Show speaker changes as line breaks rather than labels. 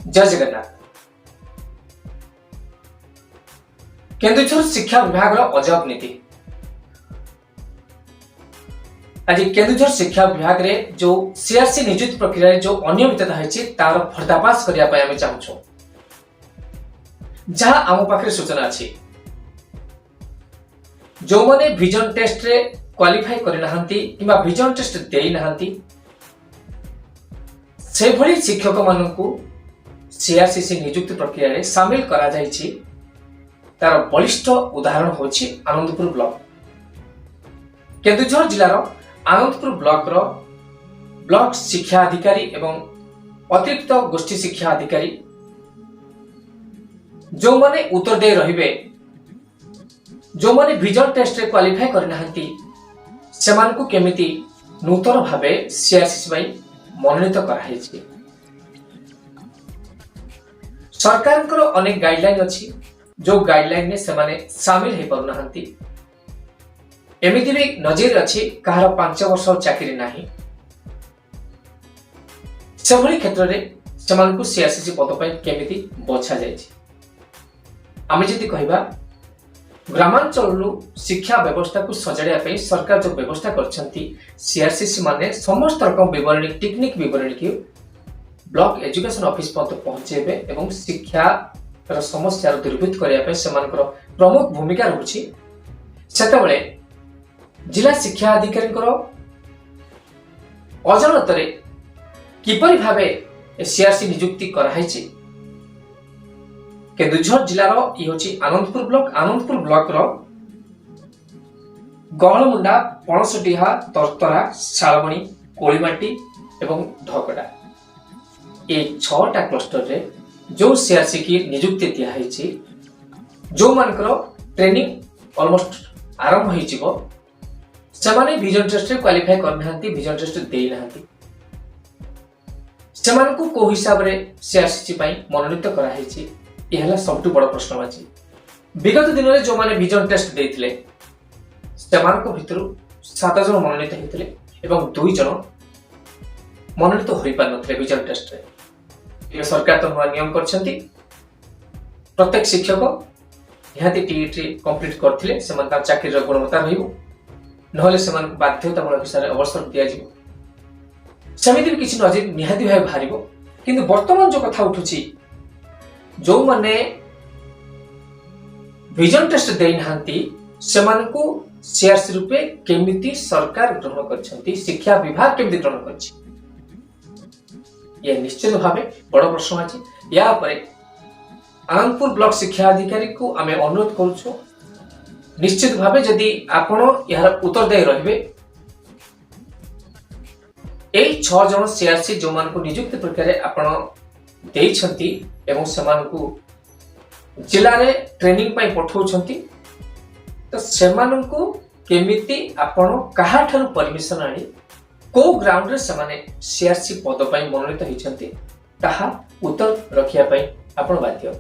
जय जगन्नाथ। केन्दुझर शिक्षा विभाग अजब नीति। आज केन्दुझर शिक्षा विभाग रे जो सीआरसी नियुक्ति प्रक्रिया जो अनियमितता है तार पर्दाफाश करने आम चाहूँ जहाँ आम पाखे सूचना अच्छी जो मैंने विजन टेस्ट रे क्वालिफाई करना कि विजन टेस्ट देना से भली शिक्षक मानू सीआरसीसी नियुक्ति प्रक्रिया रे सामिल करा जायछि। तार बलिष्ठ उदाहरण होछि आनंदपुर ब्लॉक। केन्दुझर जिलार आनंदपुर ब्लॉक रो ब्लॉक शिक्षा अधिकारी एवं अतिरिक्त गोष्ठी शिक्षा अधिकारी जो माने उत्तरदेय रहिबे जो माने विजन टेस्ट रे क्वालिफाई करनाहंती सेमानकु केमिति नूतन भावे सीआरसीसी बाई मनोनीत कराइछि। सरकार अनेक गाइडलाइन अच्छी जो गाइडलाइन में सेमाने सामिल हो पारनाहंती। एमिति भी नजर अच्छी कहार 5 वर्ष चाकरी नाही से भली क्षेत्र में सेमानकु सीआरसीसी पद पर केमिति बछा जायछि। आमे जदि कहिबा ग्रामांचल शिक्षा व्यवस्था को सजाड़िया पे सरकार जो व्यवस्था करछंती सीआरसीसी माने समस्त रकम विवरणी टेक्निक विवरणी की ब्लॉक एजुकेशन ऑफिस पर्यंत पहुंचेबे एवं शिक्षा समस्या दूरीभूत करने सेमानकर प्रमुख भूमिका रहुछि। सेतबेले जिला शिक्षा अधिकारी अजानतरे किपरि भावे सीआरसी नियुक्ति कराइछि। केन्दुझर जिलार ये होछि आनंदपुर ब्लॉक रो गहलमुंडा पणसडीहा तरतरा शालबणी कोळीमाटी एवं ढकड़ा ये 6टा क्लस्टर रे जो सीआरसी की नियुक्ति दिया है जो मानकर ट्रेनिंग ऑलमोस्ट आरंभ हो सेमाने विजन टेस्ट रे क्वालिफाई करना विजन टेस्ट दे ना सेमानकु को हिसाब रे सीआरसी पई मनोनीत कराई यह सबटु बड़ प्रश्नवाची। विगत दिन में जो माने विजन टेस्ट देथिले सेमानक भितरु 7 जन मनोनीत होते एवं 2 जन मनोनीत हो पार नथिले विजन टेस्ट रे। सरकार तो नया नियम करछंती प्रत्येक शिक्षक निहाती टीईटी कंप्लीट करथिले सेमान ता चाकरी रो गुणवत्ता रहिबो नहले सेमान बाध्यतामूलक हिसाब अवसर दिया जिवो सेमिति भी किछि नजर निहाती भाई बाहरिबो। किंतु वर्तमान जो कथा उठुछि जो माने विजन टेस्ट देइनांती सेमानकु सीआरसी रूपे केमिति सरकार ग्रहण करछंती शिक्षा विभाग केमिति ग्रहण करछि यह निश्चित भावे बड़ प्रश्न अछि। या परे आनंदपुर ब्लॉक शिक्षा अधिकारी को आमे अनुरोध करूछु निश्चित भावे जदि आपण यार उत्तरदायी रहिबे एई 6 जन सीआरसी जो मानकु नियुक्ति प्रक्रिया आपण देइछंती एवं सेमानकु जिला रे ट्रेनिंग पई पठौछंती तो सेमानकु केमिति आपण काहा ठारू परमिशन आनी को ग्राउंड रे सेमाने सीआरसी पद पई मनोनीत हिचंती ताहा उत्तर रखिया पई आपण बाध्य।